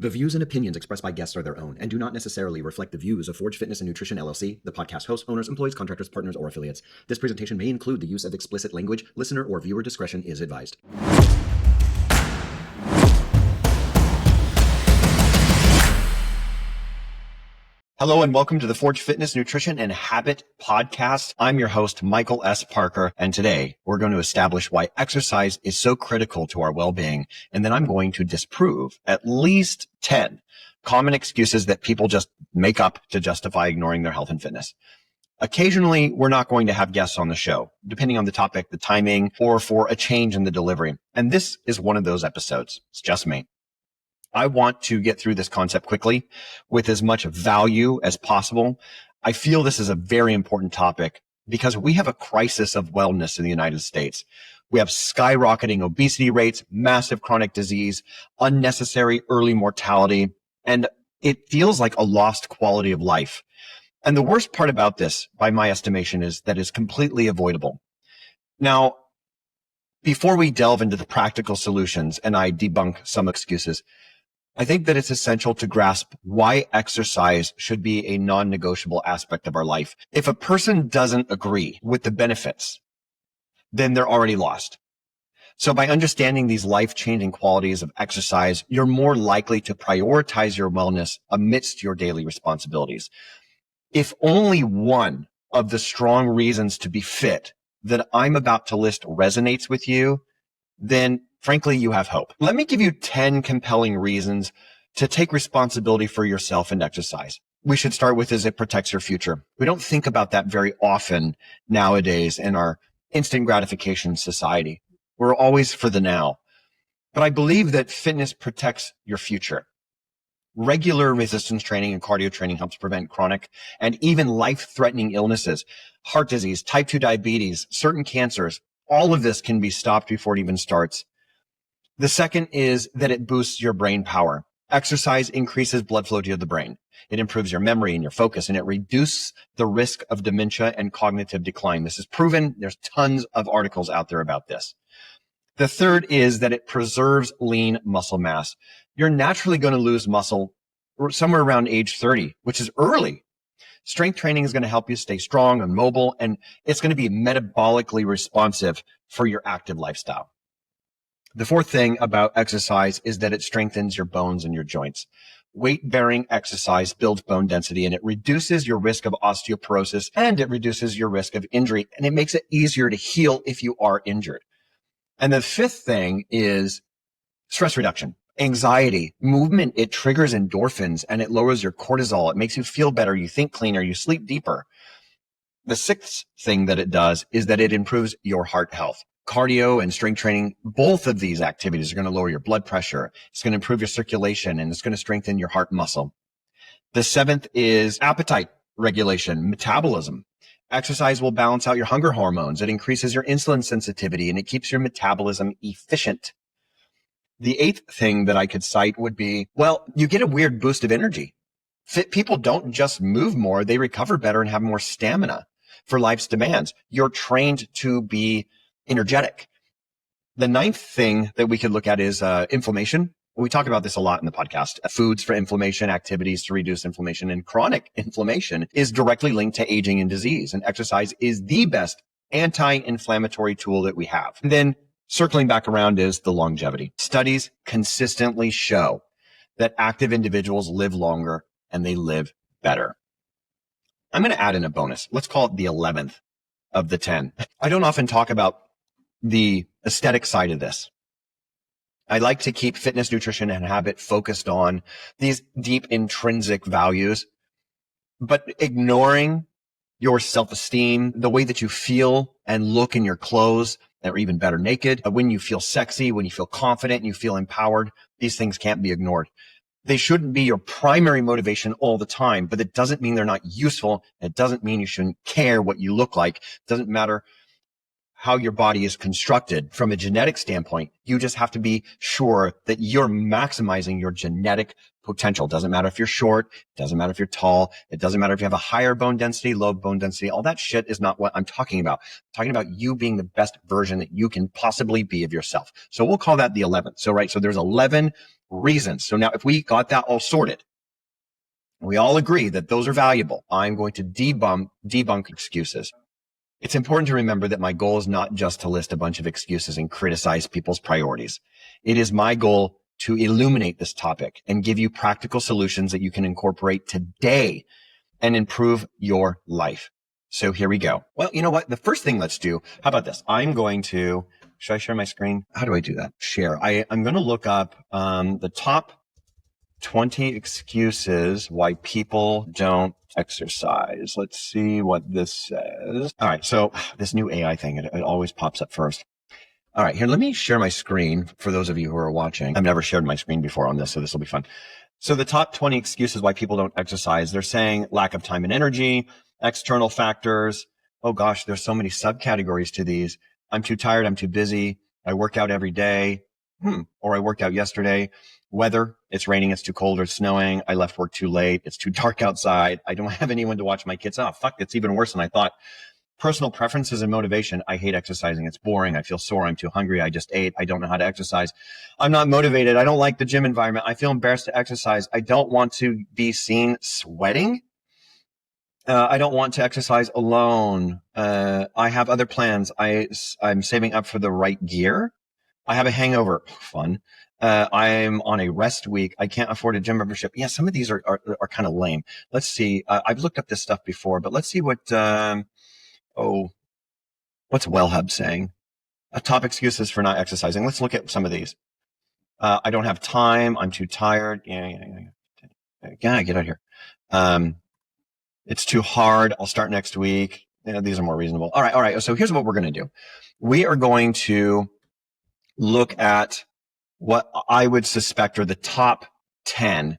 The views and opinions expressed by guests are their own and do not necessarily reflect the views of Forge Fitness and Nutrition LLC, the podcast hosts, owners, employees, contractors, partners, or affiliates. This presentation may include the use of explicit language. Listener or viewer discretion is advised. Hello and welcome to the Forge Fitness, Nutrition, and Habit podcast. I'm your host, Michael S. Parker, and today we're going to establish why exercise is so critical to our well-being, and then I'm going to disprove at least 10 common excuses that people just make up to justify ignoring their health and fitness. Occasionally, we're not going to have guests on the show, depending on the topic, the timing, or for a change in the delivery. And this is one of those episodes. It's just me. I want to get through this concept quickly with as much value as possible. I feel this is a very important topic because we have a crisis of wellness in the United States. We have skyrocketing obesity rates, massive chronic disease, unnecessary early mortality, and it feels like a lost quality of life. And the worst part about this, by my estimation, is that it's completely avoidable. Now, before we delve into the practical solutions and I debunk some excuses, I think that it's essential to grasp why exercise should be a non-negotiable aspect of our life. If a person doesn't agree with the benefits, then they're already lost. So by understanding these life-changing qualities of exercise, you're more likely to prioritize your wellness amidst your daily responsibilities. If only one of the strong reasons to be fit that I'm about to list resonates with you, then frankly, you have hope. Let me give you 10 compelling reasons to take responsibility for yourself and exercise. We should start with is it protects your future. We don't think about that very often nowadays in our instant gratification society. We're always for the now. But I believe that fitness protects your future. Regular resistance training and cardio training helps prevent chronic and even life-threatening illnesses, heart disease, type 2 diabetes, certain cancers. All of this can be stopped before it even starts. The second is that it boosts your brain power. Exercise increases blood flow to the brain. It improves your memory and your focus, and it reduces the risk of dementia and cognitive decline. This is proven. There's tons of articles out there about this. The third is that it preserves lean muscle mass. You're naturally going to lose muscle somewhere around age 30, which is early. Strength training is going to help you stay strong and mobile, and it's going to be metabolically responsive for your active lifestyle. The fourth thing about exercise is that it strengthens your bones and your joints. Weight-bearing exercise builds bone density, and it reduces your risk of osteoporosis, and it reduces your risk of injury, and it makes it easier to heal if you are injured. And the fifth thing is stress reduction. Anxiety, movement, it triggers endorphins, and it lowers your cortisol. It makes you feel better. You think cleaner. You sleep deeper. The sixth thing that it does is that it improves your heart health. Cardio and strength training, both of these activities are going to lower your blood pressure. It's going to improve your circulation, and it's going to strengthen your heart muscle. The seventh is appetite regulation, metabolism. Exercise will balance out your hunger hormones. It increases your insulin sensitivity, and it keeps your metabolism efficient. The eighth thing that I could cite would be, well, you get a weird boost of energy. Fit people don't just move more, they recover better and have more stamina for life's demands. You're trained to be energetic. The ninth thing that we could look at is inflammation. We talk about this a lot in the podcast. Foods for inflammation, activities to reduce inflammation, and chronic inflammation is directly linked to aging and disease. And exercise is the best anti-inflammatory tool that we have. And then circling back around is the longevity. Studies consistently show that active individuals live longer and they live better. I'm going to add in a bonus. Let's call it the 11th of the 10. I don't often talk about the aesthetic side of this. I like to keep fitness, nutrition, and habit focused on these deep intrinsic values, but ignoring your self-esteem, the way that you feel and look in your clothes, or even better, naked, when you feel sexy, when you feel confident and you feel empowered, these things can't be ignored. They shouldn't be your primary motivation all the time, but it doesn't mean they're not useful. It doesn't mean you shouldn't care what you look like. It doesn't matter how your body is constructed from a genetic standpoint. You just have to be sure that you're maximizing your genetic potential. Doesn't matter if you're short. Doesn't matter if you're tall. It doesn't matter if you have a higher bone density, low bone density. All that shit is not what I'm talking about. I'm talking about you being the best version that you can possibly be of yourself. So we'll call that the 11th. So there's 11 reasons. So now if we got that all sorted, we all agree that those are valuable. I'm going to debunk excuses. It's important to remember that my goal is not just to list a bunch of excuses and criticize people's priorities. It is my goal to illuminate this topic and give you practical solutions that you can incorporate today and improve your life. So here we go. Well, you know what? The first thing let's do, how about this? Should I share my screen? How do I do that? Share. I'm going to look up the top 20 excuses why people don't exercise. Let's see what this says. All right. So this new AI thing, it always pops up first. All right. Here, let me share my screen for those of you who are watching. I've never shared my screen before on this, so this will be fun. So the top 20 excuses why people don't exercise, they're saying lack of time and energy, external factors. Oh gosh, there's so many subcategories to these. I'm too tired. I'm too busy. I work out every day. Or I worked out yesterday. Weather, it's raining, it's too cold or it's snowing. I left work too late. It's too dark outside. I don't have anyone to watch my kids. Oh, fuck, it's even worse than I thought. Personal preferences and motivation. I hate exercising. It's boring. I feel sore. I'm too hungry. I just ate. I don't know how to exercise. I'm not motivated. I don't like the gym environment. I feel embarrassed to exercise. I don't want to be seen sweating. I don't want to exercise alone. I have other plans. I'm saving up for the right gear. I have a hangover. Fun. I'm on a rest week. I can't afford a gym membership. Yeah, some of these are kind of lame. Let's see. I've looked up this stuff before, but let's see what, what's Wellhub saying? Top excuses for not exercising. Let's look at some of these. I don't have time. I'm too tired. Yeah, get out of here. It's too hard. I'll start next week. Yeah, these are more reasonable. All right. So here's what we're going to do. We are going to look at what I would suspect are the top 10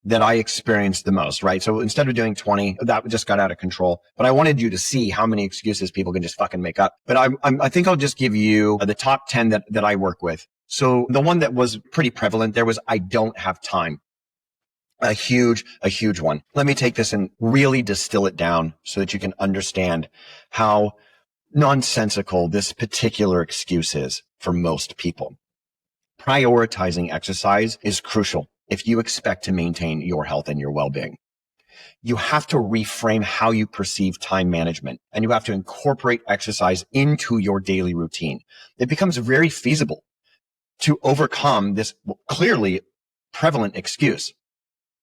that I experienced the most, right? So instead of doing 20, that just got out of control. But I wanted you to see how many excuses people can just fucking make up. But I think I'll just give you the top 10 that I work with. So the one that was pretty prevalent there was I don't have time. A huge one. Let me take this and really distill it down so that you can understand how nonsensical this particular excuse is for most people. Prioritizing exercise is crucial if you expect to maintain your health and your well-being. You have to reframe how you perceive time management, and you have to incorporate exercise into your daily routine. It becomes very feasible to overcome this clearly prevalent excuse.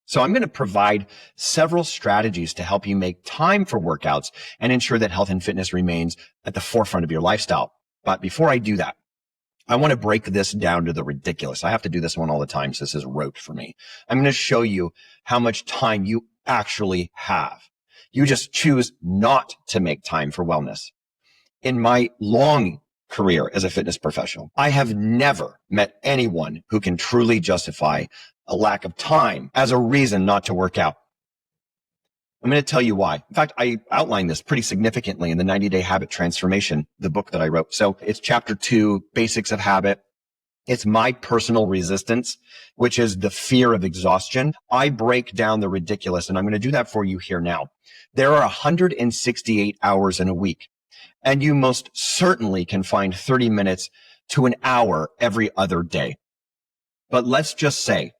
So I'm going to provide several strategies to help you make time for workouts and ensure that health and fitness remains at the forefront of your lifestyle. But before I do that, I want to break this down to the ridiculous. I have to do this one all the time, so this is rote for me. I'm going to show you how much time you actually have. You just choose not to make time for wellness. In my long career as a fitness professional, I have never met anyone who can truly justify a lack of time as a reason not to work out. I'm going to tell you why. In fact, I outline this pretty significantly in the 90-Day Habit Transformation, the book that I wrote. So it's chapter 2, Basics of Habit. It's my personal resistance, which is the fear of exhaustion. I break down the ridiculous, and I'm going to do that for you here now. There are 168 hours in a week, and you most certainly can find 30 minutes to an hour every other day. But let's just say,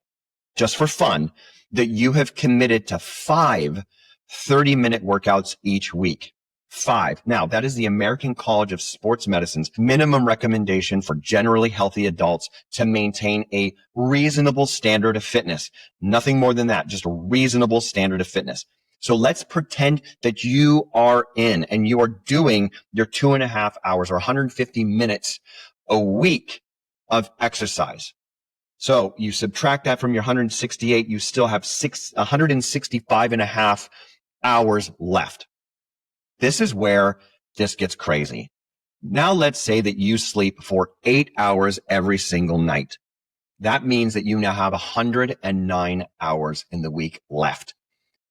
just for fun, that you have committed to 5 30-minute workouts each week. 5. Now, that is the American College of Sports Medicine's minimum recommendation for generally healthy adults to maintain a reasonable standard of fitness. Nothing more than that, just a reasonable standard of fitness. So let's pretend that you are in and you are doing your 2.5 hours or 150 minutes a week of exercise. So you subtract that from your 168, you still have 165 and a half hours left. This is where this gets crazy. Now let's say that you sleep for 8 hours every single night. That means that you now have 109 hours in the week left.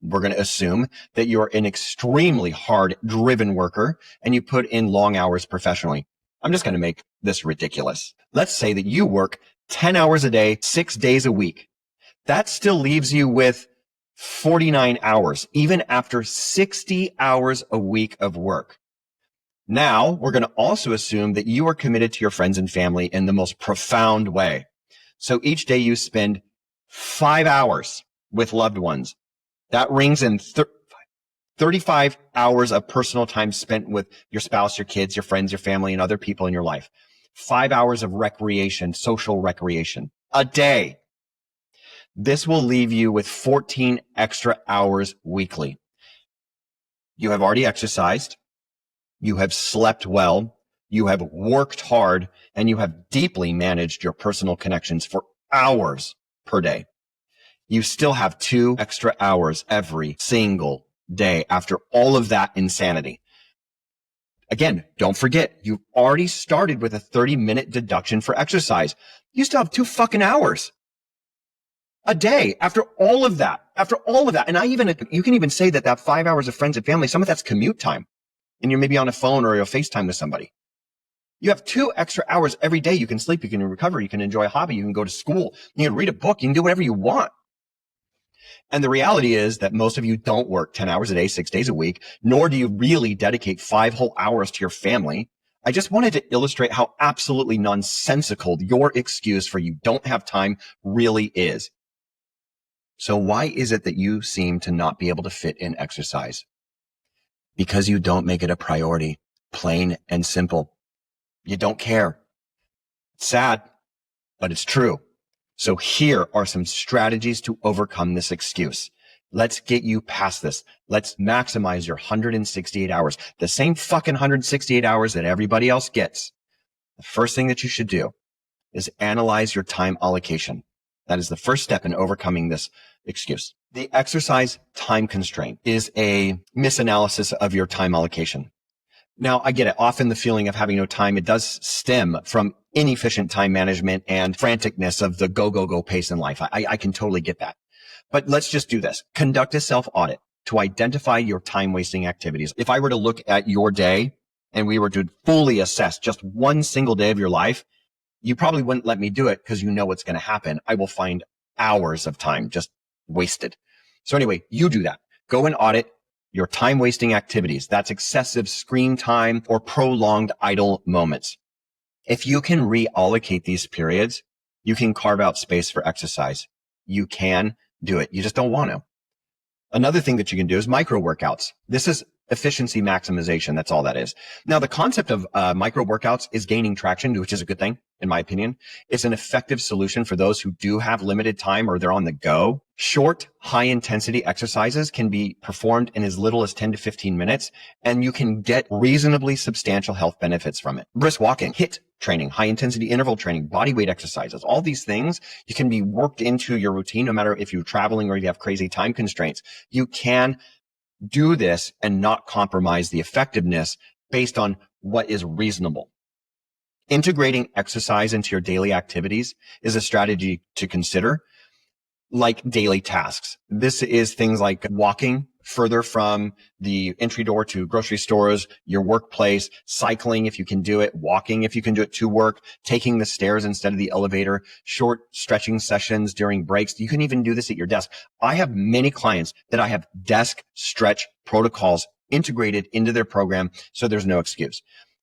We're going to assume that you're an extremely hard driven worker and you put in long hours professionally. I'm just going to make this ridiculous. Let's say that you work 10 hours a day, 6 days a week. That still leaves you with 49 hours, even after 60 hours a week of work. Now, we're going to also assume that you are committed to your friends and family in the most profound way. So each day you spend 5 hours with loved ones. That rings in 35 hours of personal time spent with your spouse, your kids, your friends, your family, and other people in your life. 5 hours of recreation, social recreation a day. This will leave you with 14 extra hours weekly. You have already exercised. You have slept well. You have worked hard, and you have deeply managed your personal connections for hours per day. You still have 2 extra hours every single day after all of that insanity. Again, don't forget, you've already started with a 30-minute deduction for exercise. You still have 2 fucking hours a day after all of that. And you can even say that 5 hours of friends and family, some of that's commute time, and you're maybe on a phone or you'll FaceTime with somebody. You have 2 extra hours every day. You can sleep, you can recover, you can enjoy a hobby, you can go to school, you can read a book, you can do whatever you want. And the reality is that most of you don't work 10 hours a day, 6 days a week, nor do you really dedicate 5 whole hours to your family. I just wanted to illustrate how absolutely nonsensical your excuse for you don't have time really is. So why is it that you seem to not be able to fit in exercise? Because you don't make it a priority, plain and simple. You don't care. It's sad, but it's true. So here are some strategies to overcome this excuse. Let's get you past this. Let's maximize your 168 hours, the same fucking 168 hours that everybody else gets. The first thing that you should do is analyze your time allocation. That is the first step in overcoming this excuse. The exercise time constraint is a misanalysis of your time allocation. Now, I get it. Often the feeling of having no time, it does stem from inefficient time management and franticness of the go pace in life. I can totally get that. But let's just do this. Conduct a self-audit to identify your time-wasting activities. If I were to look at your day and we were to fully assess just one single day of your life, you probably wouldn't let me do it because you know what's going to happen. I will find hours of time just wasted. So anyway, you do that. Go and audit your time-wasting activities. That's excessive screen time or prolonged idle moments. If you can reallocate these periods, you can carve out space for exercise. You can do it. You just don't want to. Another thing that you can do is micro workouts. This is efficiency maximization. That's all that is. Now, the concept of micro workouts is gaining traction, which is a good thing, in my opinion. It's an effective solution for those who do have limited time or they're on the go. Short, high-intensity exercises can be performed in as little as 10 to 15 minutes, and you can get reasonably substantial health benefits from it. Brisk walking, HIIT training, high-intensity interval training, body weight exercises, all these things, you can be worked into your routine no matter if you're traveling or you have crazy time constraints. You can do this and not compromise the effectiveness based on what is reasonable. Integrating exercise into your daily activities is a strategy to consider, like daily tasks. This is things like walking further from the entry door to grocery stores, your workplace, cycling if you can do it, walking if you can do it to work, taking the stairs instead of the elevator, short stretching sessions during breaks. You can even do this at your desk. I have many clients that I have desk stretch protocols integrated into their program, so there's no excuse.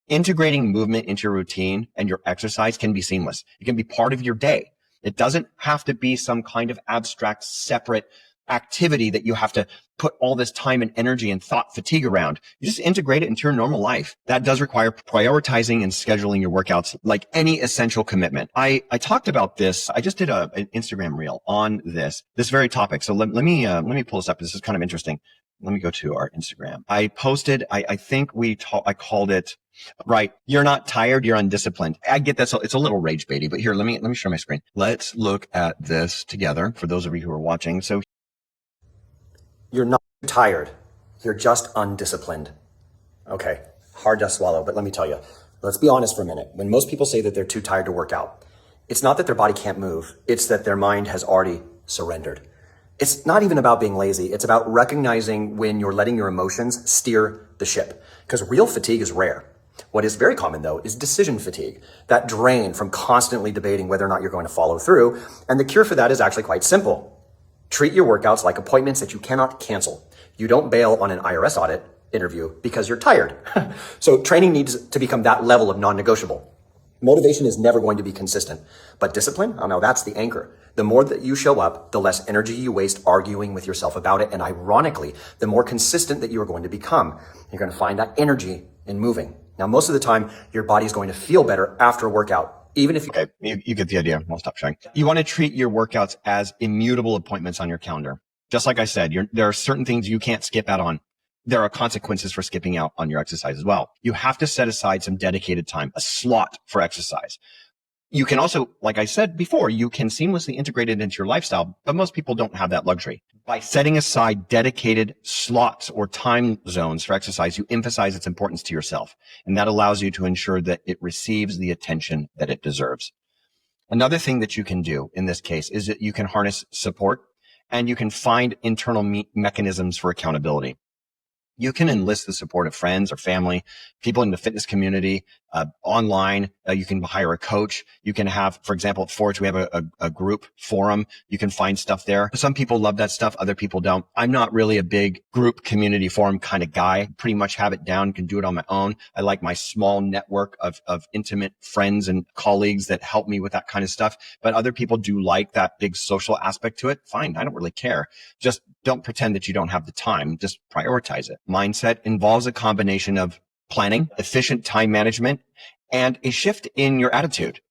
Integrating movement into your routine and your exercise can be seamless. It can be part of your day. It doesn't have to be some kind of abstract, separate activity that you have to put all this time and energy and thought fatigue around. You just integrate it into your normal life. That does require prioritizing and scheduling your workouts like any essential commitment. I talked about this. I just did an Instagram reel on this very topic. So let me pull this up. This is kind of interesting. Let me go to our Instagram. I posted, I think I called it, right, you're not tired, you're undisciplined. I get that. So it's a little rage baity, but here, let me share my screen. Let's look at this together for those of you who are watching. So you're not tired. You're just undisciplined. Okay. Hard to swallow, but let me tell you, let's be honest for a minute. When most people say that they're too tired to work out, it's not that their body can't move. It's that their mind has already surrendered. It's not even about being lazy. It's about recognizing when you're letting your emotions steer the ship, because real fatigue is rare. What is very common, though, is decision fatigue, that drain from constantly debating whether or not you're going to follow through. And the cure for that is actually quite simple. Treat your workouts like appointments that you cannot cancel. You don't bail on an IRS audit interview because you're tired. So training needs to become that level of non-negotiable. Motivation is never going to be consistent, but discipline, oh no, that's the anchor. The more that you show up, the less energy you waste arguing with yourself about it. And ironically, the more consistent that you are going to become. You're going to find that energy in moving. Now, most of the time, your body is going to feel better after a workout, even if you get the idea. I'll stop sharing. You want to treat your workouts as immutable appointments on your calendar. Just like I said, there are certain things you can't skip out on. There are consequences for skipping out on your exercise as well. You have to set aside some dedicated time, a slot for exercise. You can also, like I said before, you can seamlessly integrate it into your lifestyle, but most people don't have that luxury. By setting aside dedicated slots or time zones for exercise, you emphasize its importance to yourself, and that allows you to ensure that it receives the attention that it deserves. Another thing that you can do in this case is that you can harness support and you can find internal mechanisms for accountability. You can enlist the support of friends or family, people in the fitness community, online. You can hire a coach. You can have, for example, at Forge, we have a group forum. You can find stuff there. Some people love that stuff. Other people don't. I'm not really a big group community forum kind of guy. Pretty much have it down, can do it on my own. I like my small network of intimate friends and colleagues that help me with that kind of stuff. But other people do like that big social aspect to it. Fine. I don't really care. Just don't pretend that you don't have the time. Just prioritize it. Mindset involves a combination of planning, efficient time management, and a shift in your attitude.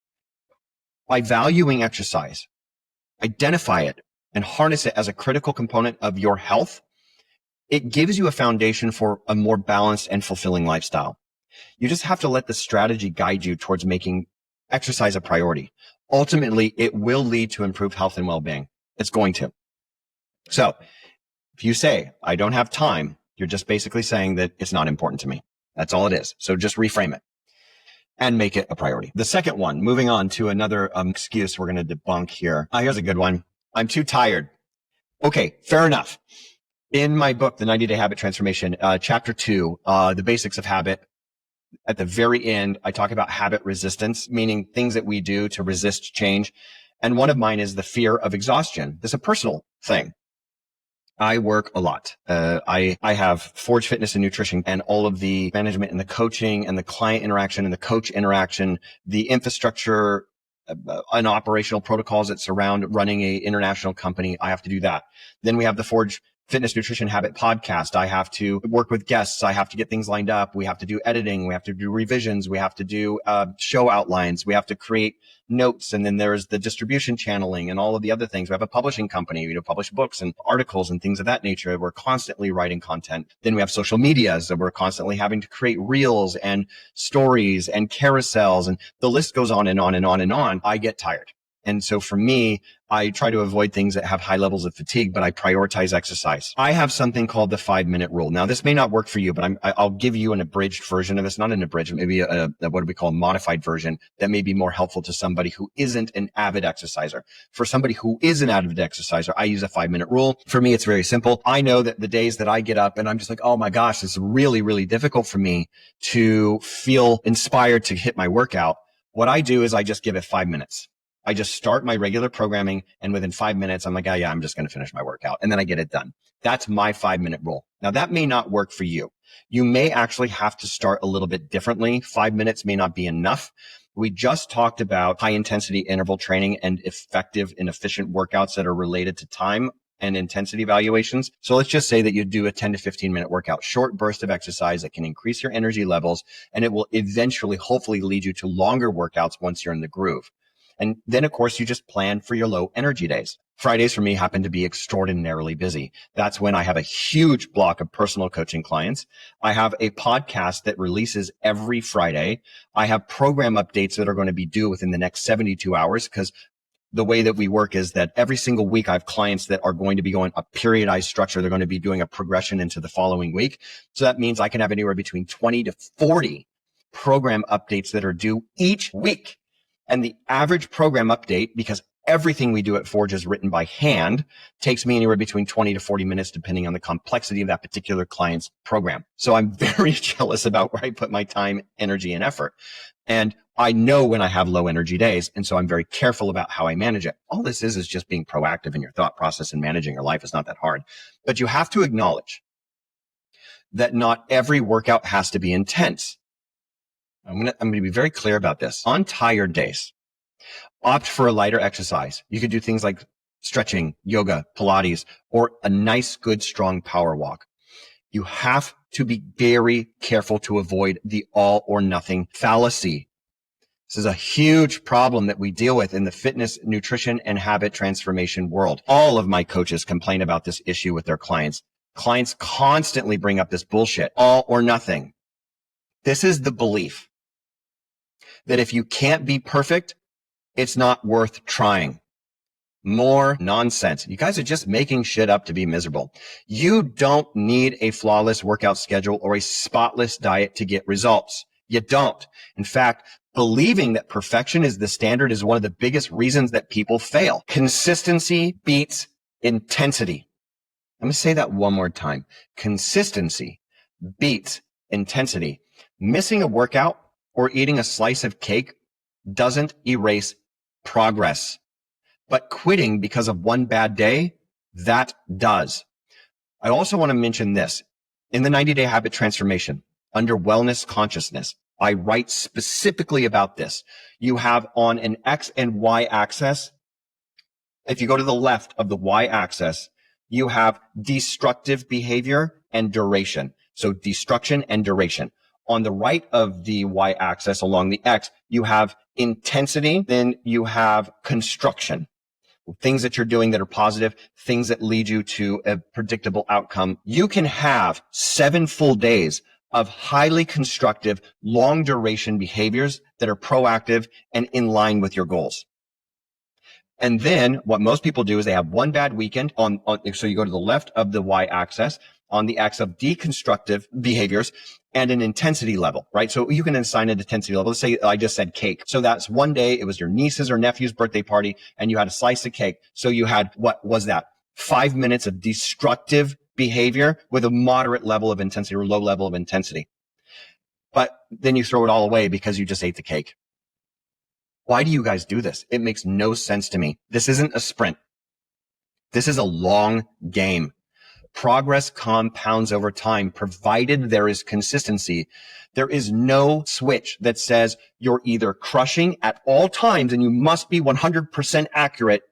By valuing exercise, identify it, and harness it as a critical component of your health, it gives you a foundation for a more balanced and fulfilling lifestyle. You just have to let the strategy guide you towards making exercise a priority. Ultimately, it will lead to improved health and well-being. It's going to. So if you say, I don't have time, you're just basically saying that it's not important to me. That's all it is. So just reframe it and make it a priority. The second one, moving on to another excuse we're going to debunk here. Here's a good one. I'm too tired. Okay, fair enough. In my book, The 90-Day Habit Transformation, chapter 2, The Basics of Habit, at the very end, I talk about habit resistance, meaning things that we do to resist change. And one of mine is the fear of exhaustion. This is a personal thing. I work a lot. I have Forge Fitness and Nutrition and all of the management and the coaching and the client interaction and the coach interaction, the infrastructure and operational protocols that surround running a international company. I have to do that. Then we have the Forge Fitness Nutrition Habit podcast. I have to work with guests. I have to get things lined up. We have to do editing. We have to do revisions. We have to do show outlines. We have to create notes. And then there's the distribution channeling and all of the other things. We have a publishing company. We publish books and articles and things of that nature. We're constantly writing content. Then we have social media. So we're constantly having to create reels and stories and carousels. And the list goes on and on and on and on. I get tired. And so for me, I try to avoid things that have high levels of fatigue, but I prioritize exercise. I have something called the 5-minute rule. Now, this may not work for you, but I'll give you an abridged version of this, not an abridged, maybe what do we call a modified version that may be more helpful to somebody who isn't an avid exerciser. For somebody who is an avid exerciser, I use a 5-minute rule. For me, it's very simple. I know that the days that I get up and I'm just like, oh my gosh, it's really, really difficult for me to feel inspired to hit my workout. What I do is I just give it 5 minutes. I just start my regular programming and within 5 minutes, I'm like, oh yeah, I'm just going to finish my workout. And then I get it done. That's my 5-minute rule. Now that may not work for you. You may actually have to start a little bit differently. 5 minutes may not be enough. We just talked about high intensity interval training and effective and efficient workouts that are related to time and intensity evaluations. So let's just say that you do a 10 to 15 minute workout, short burst of exercise that can increase your energy levels, and it will eventually, hopefully lead you to longer workouts once you're in the groove. And then, of course, you just plan for your low energy days. Fridays for me happen to be extraordinarily busy. That's when I have a huge block of personal coaching clients. I have a podcast that releases every Friday. I have program updates that are going to be due within the next 72 hours because the way that we work is that every single week I have clients that are going to be going a periodized structure. They're going to be doing a progression into the following week. So that means I can have anywhere between 20 to 40 program updates that are due each week. And the average program update, because Everything we do at Forge is written by hand. Takes me anywhere between 20 to 40 minutes, depending on the complexity of that particular client's program. So I'm very jealous about where I put my time, energy, and effort. And I know when I have low energy days. And so I'm very careful about how I manage it. All this is just being proactive in your thought process and managing your life. Is not that hard. But you have to acknowledge that not every workout has to be intense. I'm going to be very clear about this. On tired days, opt for a lighter exercise. You could do things like stretching, yoga, Pilates, or a nice, good, strong power walk. You have to be very careful to avoid the all or nothing fallacy. This is a huge problem that we deal with in the fitness, nutrition, and habit transformation world. All of my coaches complain about this issue with their clients. Clients constantly bring up this bullshit, all or nothing. This is the belief that if you can't be perfect, it's not worth trying. More nonsense. You guys are just making shit up to be miserable. You don't need a flawless workout schedule or a spotless diet to get results. You don't. In fact, believing that perfection is the standard is one of the biggest reasons that people fail. Consistency beats intensity. Let me say that one more time. Consistency beats intensity. Missing a workout or eating a slice of cake doesn't erase progress. But quitting because of one bad day, that does. I also want to mention this. In the 90-day habit transformation, under wellness consciousness, I write specifically about this. You have on an X and Y axis, if you go to the left of the Y axis, you have destructive behavior and duration. So destruction and duration. On the right of the Y axis along the X, you have intensity, then you have construction. Things that you're doing that are positive, things that lead you to a predictable outcome. You can have 7 full days of highly constructive, long duration behaviors that are proactive and in line with your goals. And then what most people do is they have one bad weekend so you go to the left of the Y axis on the X of deconstructive behaviors and an intensity level, right? So you can assign an intensity level. Let's say I just said cake. So that's one day. It was your niece's or nephew's birthday party and you had a slice of cake. So you had, what was that? 5 minutes of destructive behavior with a moderate level of intensity or low level of intensity. But then you throw it all away because you just ate the cake. Why do you guys do this? It makes no sense to me. This isn't a sprint. This is a long game. Progress compounds over time, provided there is consistency. There is no switch that says you're either crushing at all times and you must be 100% accurate.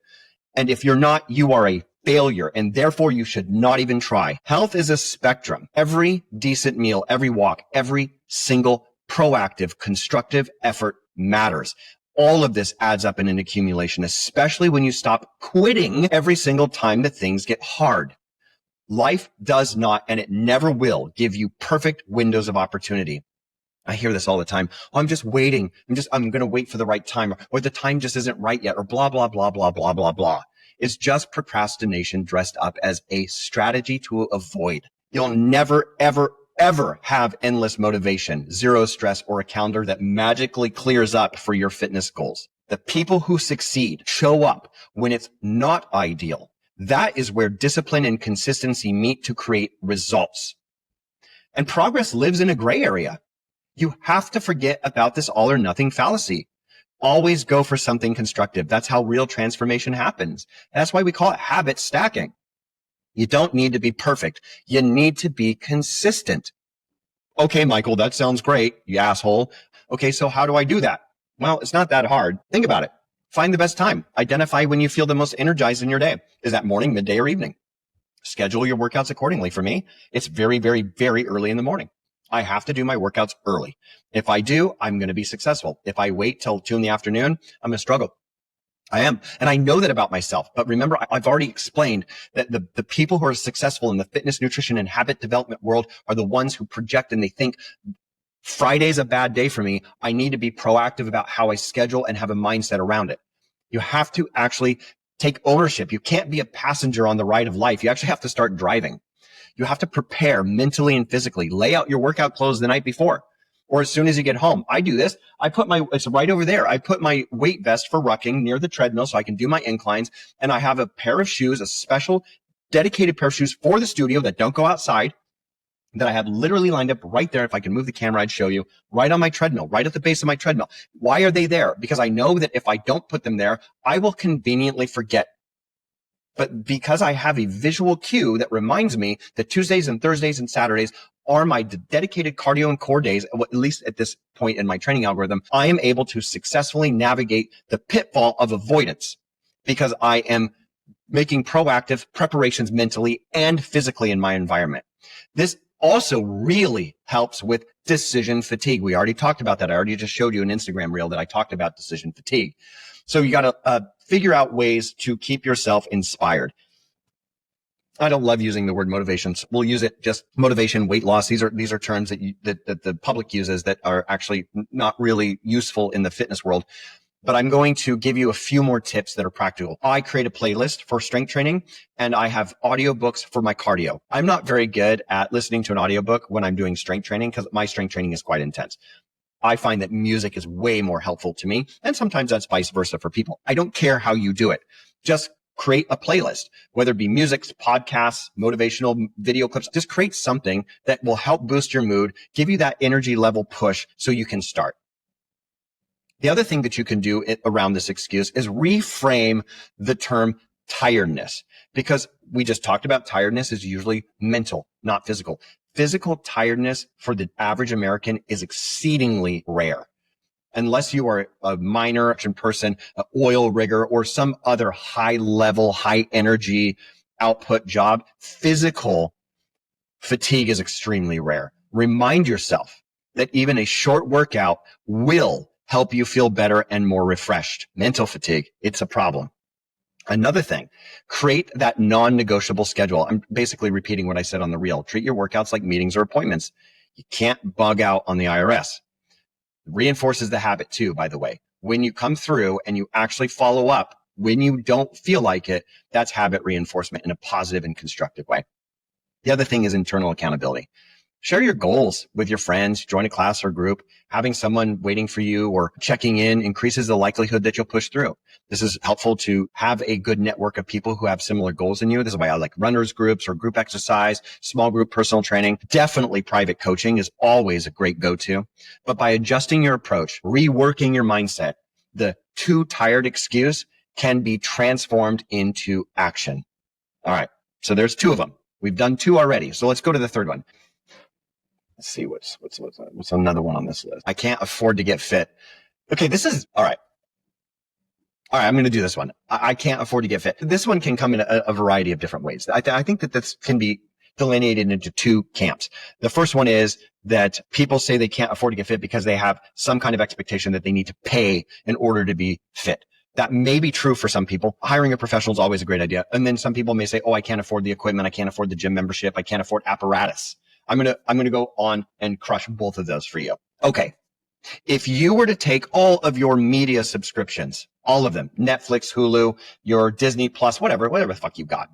And if you're not, you are a failure, and therefore you should not even try. Health is a spectrum. Every decent meal, every walk, every single proactive, constructive effort matters. All of this adds up in an accumulation, especially when you stop quitting every single time that things get hard. Life does not, and it never will, give you perfect windows of opportunity. I hear this all the time. Oh, I'm just waiting. I'm going to wait for the right time, or the time just isn't right yet, or blah, blah, blah, blah, blah, blah, blah. It's just procrastination dressed up as a strategy to avoid. You'll never, ever, ever have endless motivation, zero stress, or a calendar that magically clears up for your fitness goals. The people who succeed show up when it's not ideal. That is where discipline and consistency meet to create results. And progress lives in a gray area. You have to forget about this all or nothing fallacy. Always go for something constructive. That's how real transformation happens. That's why we call it habit stacking. You don't need to be perfect. You need to be consistent. Okay, Michael, that sounds great, you asshole. Okay, so how do I do that? Well, it's not that hard. Think about it. Find the best time. Identify when you feel the most energized in your day. Is that morning, midday, or evening? Schedule your workouts accordingly. For me, it's very, very, very early in the morning. I have to do my workouts early. If I do, I'm going to be successful. If I wait till 2 p.m, I'm going to struggle. I am. And I know that about myself. But remember, I've already explained that the people who are successful in the fitness, nutrition, and habit development world are the ones who project and they think Friday's a bad day for me. I need to be proactive about how I schedule and have a mindset around it. You have to actually take ownership. You can't be a passenger on the ride of life. You actually have to start driving. You have to prepare mentally and physically. Lay out your workout clothes the night before. or as soon as you get home. I do this. It's right over there. I put my weight vest for rucking near the treadmill so I can do my inclines. And I have a pair of shoes, a special dedicated pair of shoes for the studio that don't go outside, that I have literally lined up right there. If I can move the camera, I'd show you, right on my treadmill, right at the base of my treadmill. Why are they there? Because I know that if I don't put them there, I will conveniently forget. But because I have a visual cue that reminds me that Tuesdays and Thursdays and Saturdays are my dedicated cardio and core days, at least at this point in my training algorithm, I am able to successfully navigate the pitfall of avoidance because I am making proactive preparations mentally and physically in my environment. This also really helps with decision fatigue. We already talked about that. I already just showed you an Instagram reel that I talked about decision fatigue. So you got to figure out ways to keep yourself inspired. I don't love using the word motivation. So we'll use it just motivation, weight loss. These are terms that the public uses that are actually not really useful in the fitness world. But I'm going to give you a few more tips that are practical. I create a playlist for strength training, and I have audiobooks for my cardio. I'm not very good at listening to an audiobook when I'm doing strength training because my strength training is quite intense. I find that music is way more helpful to me, and sometimes that's vice versa for people. I don't care how you do it. Just create a playlist, whether it be music, podcasts, motivational video clips. Just create something that will help boost your mood, give you that energy level push so you can start. The other thing that you can do around this excuse is reframe the term tiredness, because we just talked about tiredness is usually mental, not physical. Physical tiredness for the average American is exceedingly rare. Unless you are a miner person, an oil rigger, or some other high level, high energy output job, physical fatigue is extremely rare. Remind yourself that even a short workout will help you feel better and more refreshed. Mental fatigue, it's a problem. Another thing, create that non-negotiable schedule. I'm basically repeating what I said on the reel. Treat your workouts like meetings or appointments. You can't bug out on the IRS. Reinforces the habit too, by the way. When you come through and you actually follow up, when you don't feel like it, that's habit reinforcement in a positive and constructive way. The other thing is internal accountability. Share your goals with your friends, join a class or group. Having someone waiting for you or checking in increases the likelihood that you'll push through. This is helpful to have a good network of people who have similar goals than you. This is why I like runners groups or group exercise, small group personal training. Definitely private coaching is always a great go-to. But by adjusting your approach, reworking your mindset, the too tired excuse can be transformed into action. All right. So there's two of them. We've done two already. So let's go to the third one. Let's see what's another one on this list. I can't afford to get fit. Okay, this is all right. All right, I'm going to do this one. I can't afford to get fit. This one can come in a variety of different ways. I think that this can be delineated into two camps. The first one is that people say they can't afford to get fit because they have some kind of expectation that they need to pay in order to be fit. That may be true for some people. Hiring a professional is always a great idea. And then some people may say, oh, I can't afford the equipment. I can't afford the gym membership. I can't afford apparatus. I'm going to go on and crush both of those for you. Okay. If you were to take all of your media subscriptions, all of them, Netflix, Hulu, your Disney Plus, whatever the fuck you got,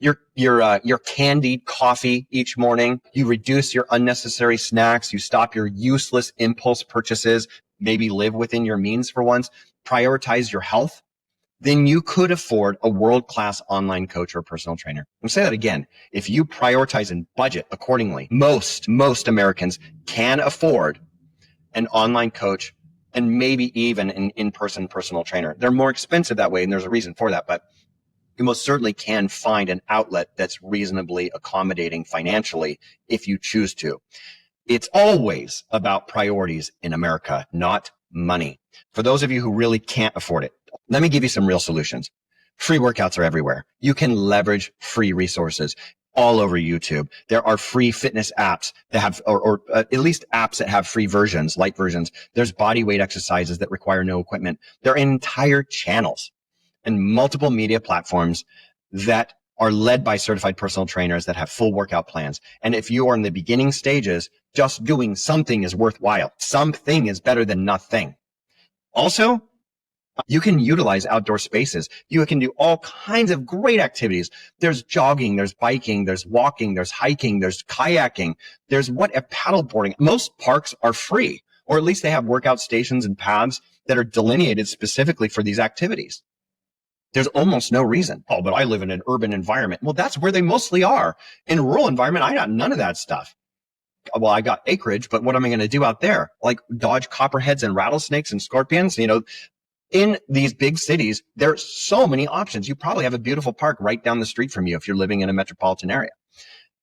your candied coffee each morning, you reduce your unnecessary snacks, you stop your useless impulse purchases, maybe live within your means for once, prioritize your health, then you could afford a world-class online coach or personal trainer. I'll say that again. If you prioritize and budget accordingly, most Americans can afford an online coach and maybe even an in-person personal trainer. They're more expensive that way, and there's a reason for that, but you most certainly can find an outlet that's reasonably accommodating financially if you choose to. It's always about priorities in America, not money. For those of you who really can't afford it, let me give you some real solutions. Free workouts are everywhere. You can leverage free resources all over YouTube. There are free fitness apps that have, or at least apps that have free versions, light versions. There's body weight exercises that require no equipment. There are entire channels and multiple media platforms that are led by certified personal trainers that have full workout plans. And if you are in the beginning stages, just doing something is worthwhile. Something is better than nothing. Also, You can utilize outdoor spaces. You can do all kinds of great activities. There's jogging, there's biking, there's walking, there's hiking, there's kayaking, there's paddleboarding. Most parks are free, or at least they have workout stations and paths that are delineated specifically for these activities. There's almost no reason. Oh, but I live in an urban environment. Well, that's where they mostly are. In a rural environment, I got none of that stuff. Well, I got acreage, but what am I going to do out there? Like dodge copperheads and rattlesnakes and scorpions? In these big cities, there's so many options. You probably have a beautiful park right down the street from you if you're living in a metropolitan area.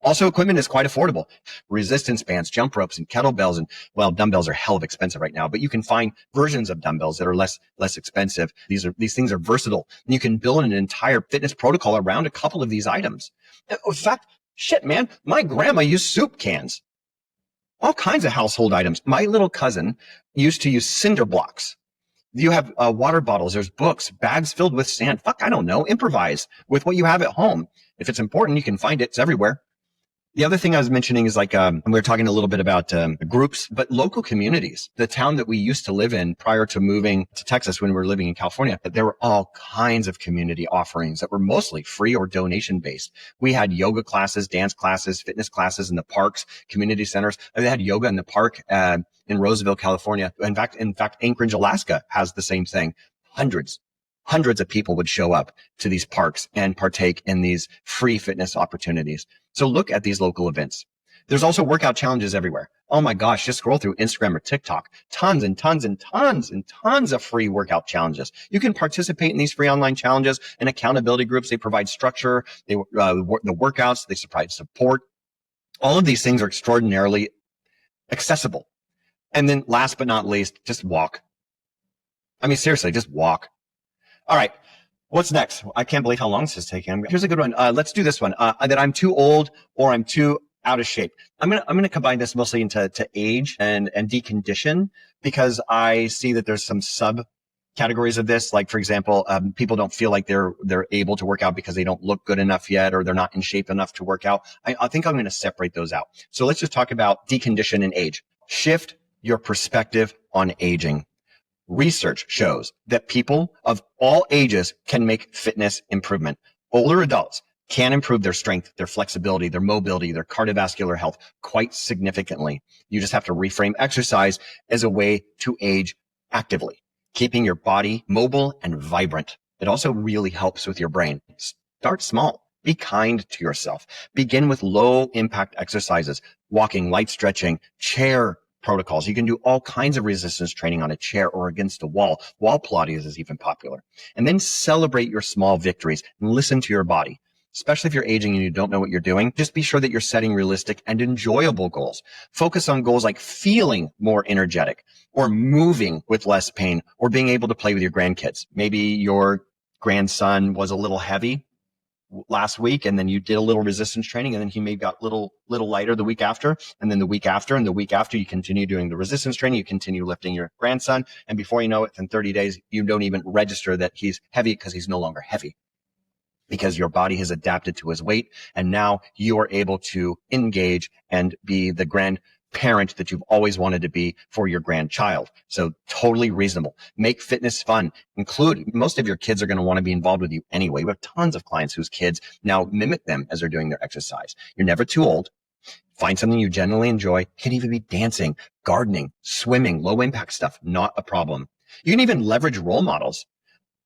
Also, equipment is quite affordable. Resistance bands, jump ropes, and kettlebells, and dumbbells are hell of expensive right now, but you can find versions of dumbbells that are less expensive. These things are versatile, and you can build an entire fitness protocol around a couple of these items. In fact, shit, man, my grandma used soup cans. All kinds of household items. My little cousin used to use cinder blocks. You have water bottles, there's books, bags filled with sand. Fuck, I don't know. Improvise with what you have at home. If it's important, you can find it. It's everywhere. The other thing I was mentioning is we were talking a little bit about groups, but local communities. The town that we used to live in prior to moving to Texas when we were living in California, there were all kinds of community offerings that were mostly free or donation based. We had yoga classes, dance classes, fitness classes in the parks, community centers. They had yoga in the park in Roseville, California. In fact, Anchorage, Alaska has the same thing. Hundreds of people would show up to these parks and partake in these free fitness opportunities. So look at these local events. There's also workout challenges everywhere. Oh my gosh, just scroll through Instagram or TikTok. Tons and tons and tons and tons of free workout challenges. You can participate in these free online challenges and accountability groups. They provide structure, the workouts, they provide support. All of these things are extraordinarily accessible. And then last but not least, just walk. I mean, seriously, just walk. All right. What's next? I can't believe how long this is taking. Here's a good one. Let's do this one. That I'm too old or I'm too out of shape. I'm gonna combine this mostly into age and decondition, because I see that there's some subcategories of this. Like, for example, people don't feel like they're able to work out because they don't look good enough yet, or they're not in shape enough to work out. I think I'm going to separate those out. So let's just talk about decondition and age. Shift your perspective on aging. Research shows that people of all ages can make fitness improvement. Older adults can improve their strength, their flexibility, their mobility, their cardiovascular health quite significantly. You just have to reframe exercise as a way to age actively, keeping your body mobile and vibrant. It also really helps with your brain. Start small. Be kind to yourself. Begin with low impact exercises, walking, light stretching, chair protocols. You can do all kinds of resistance training on a chair or against a wall. Wall Pilates is even popular. And then celebrate your small victories and listen to your body. Especially if you're aging and you don't know what you're doing, just be sure that you're setting realistic and enjoyable goals. Focus on goals like feeling more energetic, or moving with less pain, or being able to play with your grandkids. Maybe your grandson was a little heavy last week, and then you did a little resistance training, and then he maybe got little lighter the week after, and then the week after, and the week after you continue doing the resistance training, you continue lifting your grandson, and before you know it, in 30 days, you don't even register that he's heavy because he's no longer heavy, because your body has adapted to his weight, and now you are able to engage and be the grandparent that you've always wanted to be for your grandchild. So totally reasonable. Make fitness fun. Most of your kids are going to want to be involved with you anyway. We have tons of clients whose kids now mimic them as they're doing their exercise. You're never too old. Find something you genuinely enjoy. It can even be dancing, gardening, swimming, low impact stuff. Not a problem. You can even leverage role models.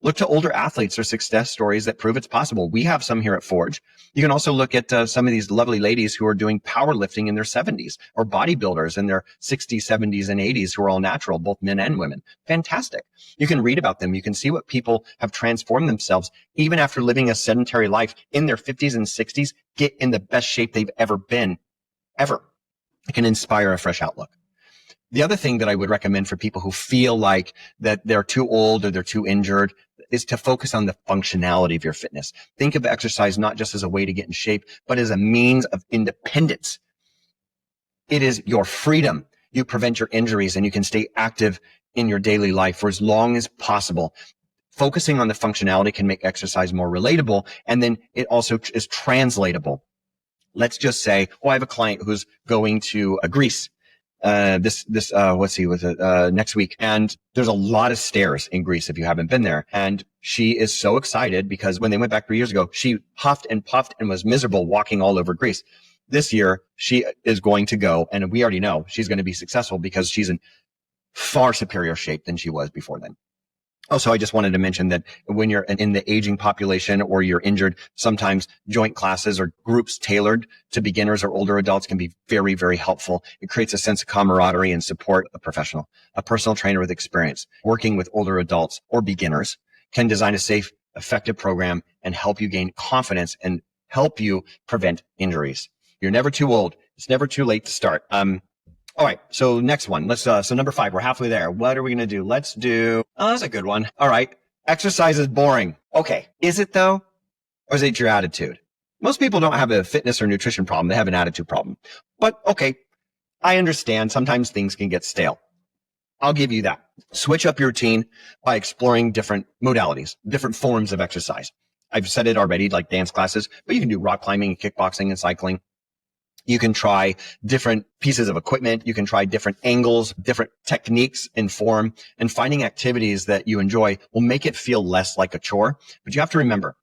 Look to older athletes or success stories that prove it's possible. We have some here at Forge. You can also look at some of these lovely ladies who are doing powerlifting in their 70s, or bodybuilders in their 60s, 70s, and 80s who are all natural, both men and women. Fantastic. You can read about them. You can see what people have transformed themselves, even after living a sedentary life, in their 50s and 60s, get in the best shape they've ever been, ever. It can inspire a fresh outlook. The other thing that I would recommend for people who feel like that they're too old or they're too injured is to focus on the functionality of your fitness. Think of exercise not just as a way to get in shape, but as a means of independence. It is your freedom. You prevent your injuries and you can stay active in your daily life for as long as possible. Focusing on the functionality can make exercise more relatable, and then it also is translatable. Let's just say, I have a client who's going to Greece next week. And there's a lot of stairs in Greece if you haven't been there. And she is so excited because when they went back 3 years ago, she huffed and puffed and was miserable walking all over Greece. This year, she is going to go, and we already know she's going to be successful because she's in far superior shape than she was before then. Also, I just wanted to mention that when you're in the aging population or you're injured, sometimes joint classes or groups tailored to beginners or older adults can be very, very helpful. It creates a sense of camaraderie and support. A personal trainer with experience working with older adults or beginners can design a safe, effective program and help you gain confidence and help you prevent injuries. You're never too old. It's never too late to start. All right. So next one, so number 5, we're halfway there. What are we going to do? That's a good one. All right. Exercise is boring. Okay. Is it though? Or is it your attitude? Most people don't have a fitness or nutrition problem. They have an attitude problem. But okay, I understand sometimes things can get stale. I'll give you that. Switch up your routine by exploring different modalities, different forms of exercise. I've said it already, like dance classes, but you can do rock climbing, kickboxing, and cycling. You can try different pieces of equipment. You can try different angles, different techniques in form, and finding activities that you enjoy will make it feel less like a chore. But you have to remember,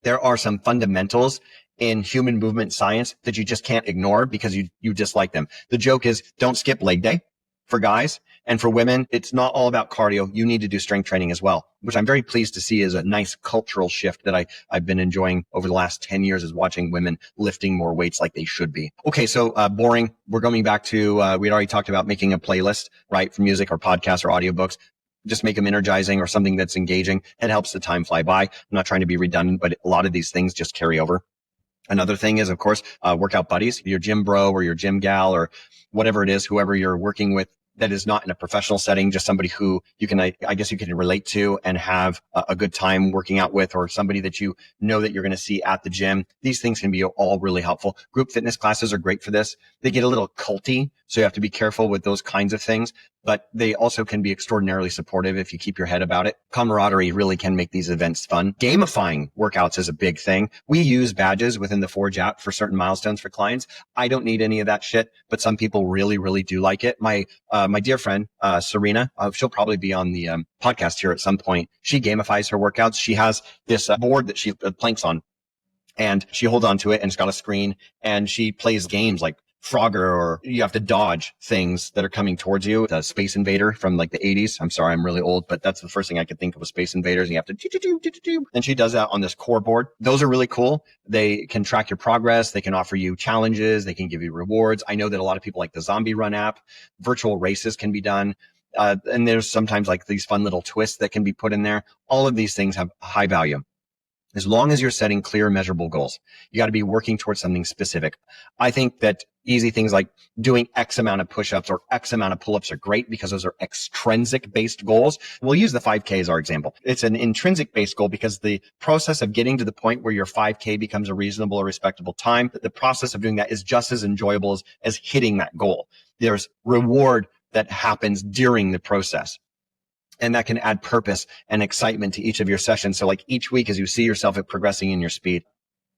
there are some fundamentals in human movement science that you just can't ignore because you dislike them. The joke is don't skip leg day for guys. And for women, it's not all about cardio. You need to do strength training as well, which I'm very pleased to see is a nice cultural shift that I've been enjoying over the last 10 years is watching women lifting more weights like they should be. Okay. So, boring. We're going back to, we'd already talked about making a playlist, right? For music or podcasts or audiobooks. Just make them energizing or something that's engaging. It helps the time fly by. I'm not trying to be redundant, but a lot of these things just carry over. Another thing is, of course, workout buddies, your gym bro or your gym gal or whatever it is, whoever you're working with that is not in a professional setting, just somebody who you can, I guess you can relate to and have a good time working out with, or somebody that you know that you're going to see at the gym. These things can be all really helpful. Group fitness classes are great for this. They get a little culty, so you have to be careful with those kinds of things, but they also can be extraordinarily supportive if you keep your head about it. Camaraderie really can make these events fun. Gamifying workouts is a big thing. We use badges within the Forge app for certain milestones for clients. I don't need any of that shit, but some people really, really do like it. My dear friend, Serena, she'll probably be on the podcast here at some point. She gamifies her workouts. She has this board that she planks on, and she holds onto it, and it's got a screen, and she plays games like Frogger, or you have to dodge things that are coming towards you. The Space Invader from like the 80s. I'm sorry, I'm really old, but that's the first thing I could think of was Space Invaders. And you have to and she does that on this core board. Those are really cool. They can track your progress. They can offer you challenges. They can give you rewards. I know that a lot of people like the Zombie Run app. Virtual races can be done. And there's sometimes like these fun little twists that can be put in there. All of these things have high value. As long as you're setting clear, measurable goals, you got to be working towards something specific. I think that easy things like doing X amount of push-ups or X amount of pull-ups are great because those are extrinsic based goals. We'll use the 5K as our example. It's an intrinsic based goal because the process of getting to the point where your 5K becomes a reasonable or respectable time, the process of doing that is just as enjoyable as hitting that goal. There's reward that happens during the process. And that can add purpose and excitement to each of your sessions. So like each week as you see yourself progressing in your speed.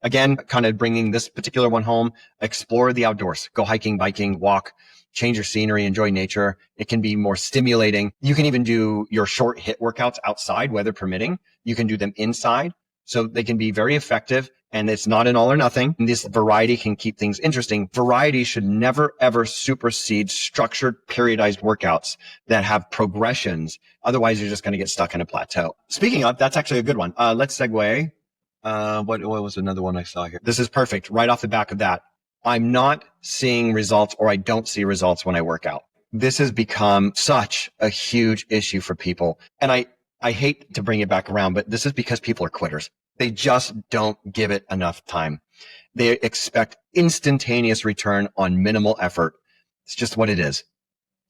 Again, kind of bringing this particular one home, explore the outdoors, go hiking, biking, walk, change your scenery, enjoy nature. It can be more stimulating. You can even do your short hit workouts outside, weather permitting. You can do them inside. So they can be very effective, and it's not an all or nothing. And this variety can keep things interesting. Variety should never, ever supersede structured, periodized workouts that have progressions. Otherwise, you're just going to get stuck in a plateau. Speaking of, that's actually a good one. Let's segue. What was another one I saw here? This is perfect. Right off the back of that. I'm not seeing results, or I don't see results when I work out. This has become such a huge issue for people. And I hate to bring it back around, but this is because people are quitters. They just don't give it enough time. They expect instantaneous return on minimal effort. It's just what it is.